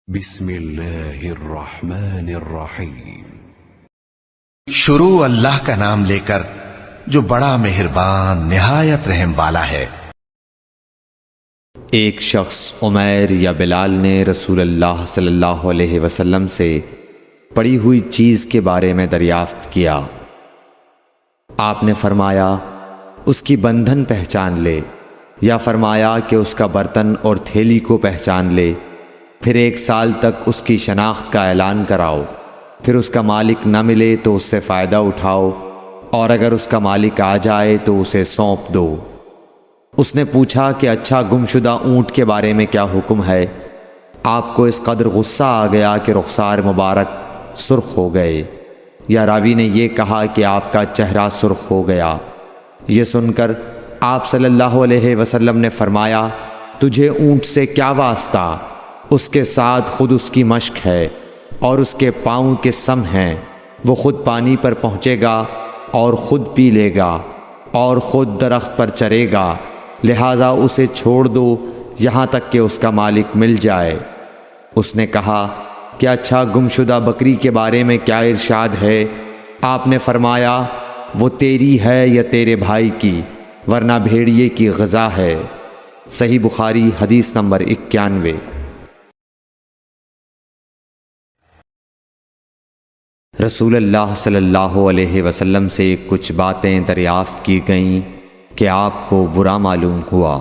بسم اللہ الرحمن الرحیم۔ شروع اللہ کا نام لے کر جو بڑا مہربان نہایت رحم والا ہے۔ ایک شخص عمیر یا بلال نے رسول اللہ صلی اللہ علیہ وسلم سے پڑی ہوئی چیز کے بارے میں دریافت کیا۔ آپ نے فرمایا اس کی بندھن پہچان لے، یا فرمایا کہ اس کا برتن اور تھیلی کو پہچان لے، پھر 1 سال تک اس کی شناخت کا اعلان کراؤ، پھر اس کا مالک نہ ملے تو اس سے فائدہ اٹھاؤ، اور اگر اس کا مالک آ جائے تو اسے سونپ دو۔ اس نے پوچھا کہ اچھا گمشدہ اونٹ کے بارے میں کیا حکم ہے؟ آپ کو اس قدر غصہ آ گیا کہ رخسار مبارک سرخ ہو گئے، یا راوی نے یہ کہا کہ آپ کا چہرہ سرخ ہو گیا۔ یہ سن کر آپ صلی اللہ علیہ وسلم نے فرمایا، تجھے اونٹ سے کیا واسطہ؟ اس کے ساتھ خود اس کی مشک ہے اور اس کے پاؤں کے سم ہیں، وہ خود پانی پر پہنچے گا اور خود پی لے گا اور خود درخت پر چرے گا، لہٰذا اسے چھوڑ دو یہاں تک کہ اس کا مالک مل جائے۔ اس نے کہا کہ اچھا گمشدہ بکری کے بارے میں کیا ارشاد ہے؟ آپ نے فرمایا وہ تیری ہے یا تیرے بھائی کی، ورنہ بھیڑیے کی غذا ہے۔ صحیح بخاری حدیث نمبر 91۔ رسول اللہ صلی اللہ علیہ وسلم سے کچھ باتیں دریافت کی گئیں کہ آپ کو برا معلوم ہوا،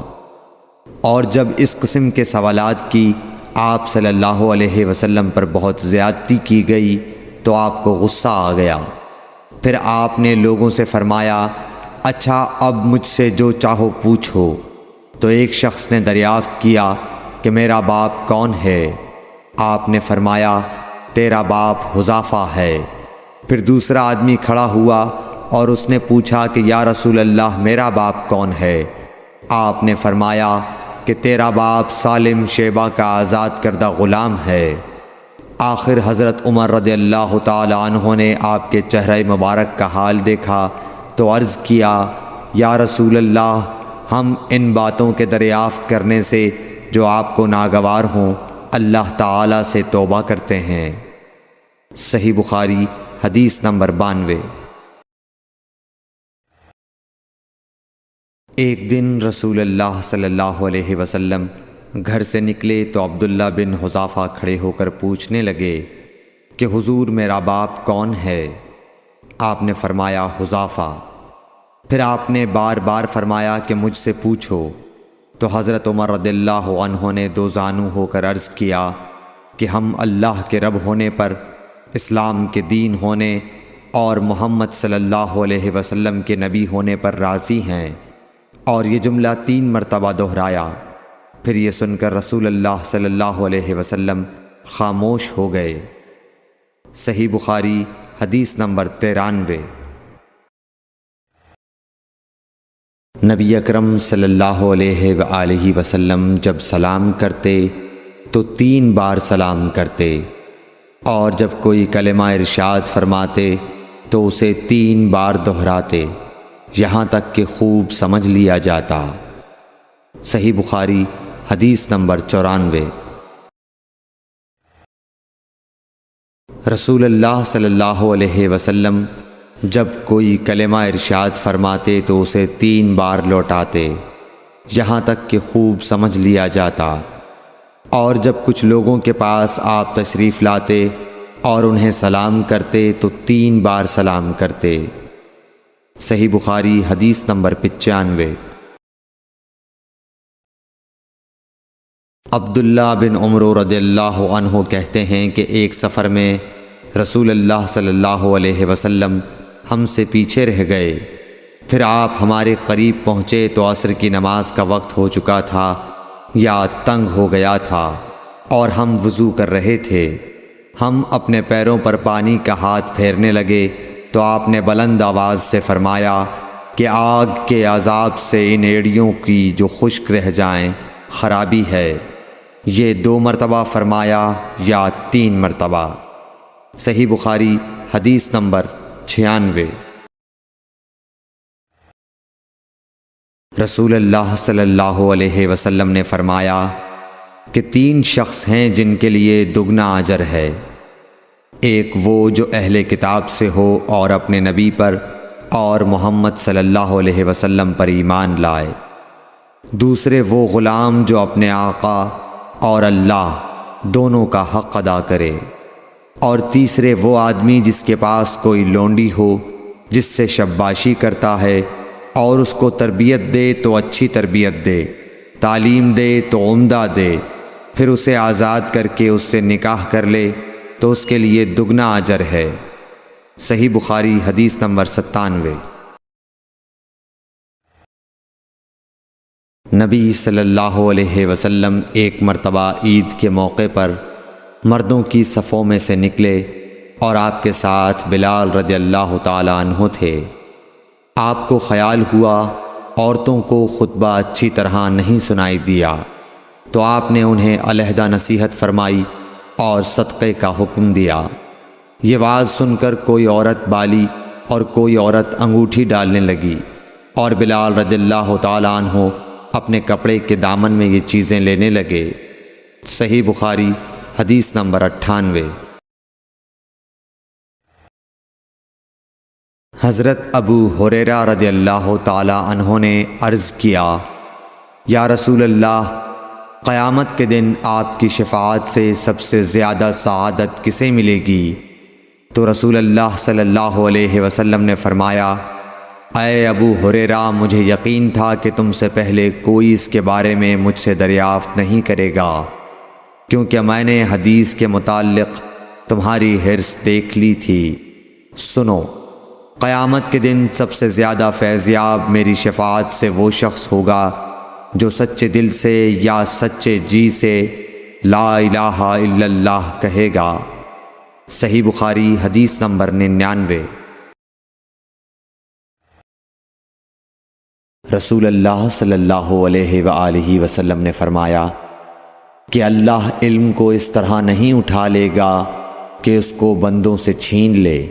اور جب اس قسم کے سوالات کی آپ صلی اللہ علیہ وسلم پر بہت زیادتی کی گئی تو آپ کو غصہ آ گیا۔ پھر آپ نے لوگوں سے فرمایا، اچھا اب مجھ سے جو چاہو پوچھو۔ تو ایک شخص نے دریافت کیا کہ میرا باپ کون ہے؟ آپ نے فرمایا تیرا باپ حذافہ ہے۔ پھر دوسرا آدمی کھڑا ہوا اور اس نے پوچھا کہ یا رسول اللہ میرا باپ کون ہے؟ آپ نے فرمایا کہ تیرا باپ سالم شیبہ کا آزاد کردہ غلام ہے۔ آخر حضرت عمر رضی اللہ تعالی عنہ نے آپ کے چہرہ مبارک کا حال دیکھا تو عرض کیا، یا رسول اللہ ہم ان باتوں کے دریافت کرنے سے جو آپ کو ناگوار ہوں اللہ تعالی سے توبہ کرتے ہیں۔ صحیح بخاری حدیث نمبر 92۔ ایک دن رسول اللہ صلی اللہ علیہ وسلم گھر سے نکلے تو عبداللہ بن حذافہ کھڑے ہو کر پوچھنے لگے کہ حضور میرا باپ کون ہے؟ آپ نے فرمایا حذافہ۔ پھر آپ نے بار بار فرمایا کہ مجھ سے پوچھو۔ تو حضرت عمر رضی اللہ عنہ نے دو زانو ہو کر عرض کیا کہ ہم اللہ کے رب ہونے پر، اسلام کے دین ہونے اور محمد صلی اللہ علیہ وسلم کے نبی ہونے پر راضی ہیں، اور یہ جملہ 3 مرتبہ دہرایا۔ پھر یہ سن کر رسول اللہ صلی اللہ علیہ وسلم خاموش ہو گئے۔ صحیح بخاری حدیث نمبر 93۔ نبی اکرم صلی اللہ علیہ وآلہ وسلم جب سلام کرتے تو 3 بار سلام کرتے، اور جب کوئی کلمہ ارشاد فرماتے تو اسے 3 بار دہراتے یہاں تک کہ خوب سمجھ لیا جاتا۔ صحیح بخاری حدیث نمبر 94۔ رسول اللہ صلی اللہ علیہ وسلم جب کوئی کلمہ ارشاد فرماتے تو اسے 3 بار لوٹاتے یہاں تک کہ خوب سمجھ لیا جاتا، اور جب کچھ لوگوں کے پاس آپ تشریف لاتے اور انہیں سلام کرتے تو 3 بار سلام کرتے۔ صحیح بخاری حدیث نمبر 95۔ عبداللہ بن عمر رضی اللہ عنہ کہتے ہیں کہ ایک سفر میں رسول اللہ صلی اللہ علیہ وسلم ہم سے پیچھے رہ گئے، پھر آپ ہمارے قریب پہنچے تو عصر کی نماز کا وقت ہو چکا تھا یا تنگ ہو گیا تھا، اور ہم وضو کر رہے تھے۔ ہم اپنے پیروں پر پانی کا ہاتھ پھیرنے لگے تو آپ نے بلند آواز سے فرمایا کہ آگ کے عذاب سے ان ایڑیوں کی جو خشک رہ جائیں خرابی ہے۔ یہ 2 مرتبہ فرمایا یا 3 مرتبہ؟ صحیح بخاری حدیث نمبر 96۔ رسول اللہ صلی اللہ علیہ وسلم نے فرمایا، کہ 3 شخص ہیں جن کے لیے دگنا اجر ہے۔ ایک وہ جو اہل کتاب سے ہو اور اپنے نبی پر اور محمد صلی اللہ علیہ وسلم پر ایمان لائے۔ دوسرے وہ غلام جو اپنے آقا اور اللہ دونوں کا حق ادا کرے۔ اور تیسرے وہ آدمی جس کے پاس کوئی لونڈی ہو جس سے شباشی کرتا ہے، اور اس کو تربیت دے تو اچھی تربیت دے، تعلیم دے تو عمدہ دے، پھر اسے آزاد کر کے اس سے نکاح کر لے تو اس کے لیے دگنا اجر ہے۔ صحیح بخاری حدیث نمبر 97۔ نبی صلی اللہ علیہ وسلم ایک مرتبہ عید کے موقع پر مردوں کی صفوں میں سے نکلے اور آپ کے ساتھ بلال رضی اللہ تعالی عنہ تھے۔ آپ کو خیال ہوا عورتوں کو خطبہ اچھی طرح نہیں سنائی دیا، تو آپ نے انہیں علیحدہ نصیحت فرمائی اور صدقے کا حکم دیا۔ یہ واز سن کر کوئی عورت بالی اور کوئی عورت انگوٹھی ڈالنے لگی، اور بلال رضی اللہ تعالی عنہ اپنے کپڑے کے دامن میں یہ چیزیں لینے لگے۔ صحیح بخاری حدیث نمبر 98۔ حضرت ابو ہریرہ رضی اللہ تعالی عنہ نے عرض کیا، یا رسول اللہ، قیامت کے دن آپ کی شفاعت سے سب سے زیادہ سعادت کسے ملے گی؟ تو رسول اللہ صلی اللہ علیہ وسلم نے فرمایا، اے ابو ہریرہ، مجھے یقین تھا کہ تم سے پہلے کوئی اس کے بارے میں مجھ سے دریافت نہیں کرے گا، کیونکہ میں نے حدیث کے متعلق تمہاری حرص دیکھ لی تھی۔ سنو، قیامت کے دن سب سے زیادہ فیضیاب میری شفاعت سے وہ شخص ہوگا جو سچے دل سے یا سچے جی سے لا الہ الا اللہ کہے گا۔ صحیح بخاری حدیث نمبر 99۔ رسول اللہ صلی اللہ علیہ وآلہ وسلم نے فرمایا کہ اللہ علم کو اس طرح نہیں اٹھا لے گا کہ اس کو بندوں سے چھین لے،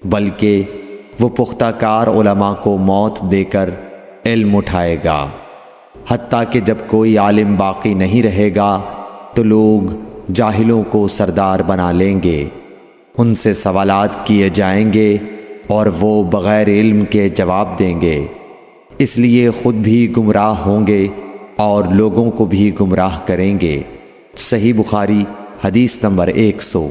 بلکہ وہ پختہ کار علماء کو موت دے کر علم اٹھائے گا، حتیٰ کہ جب کوئی عالم باقی نہیں رہے گا تو لوگ جاہلوں کو سردار بنا لیں گے، ان سے سوالات کیے جائیں گے اور وہ بغیر علم کے جواب دیں گے، اس لیے خود بھی گمراہ ہوں گے اور لوگوں کو بھی گمراہ کریں گے۔ صحیح بخاری حدیث نمبر 100۔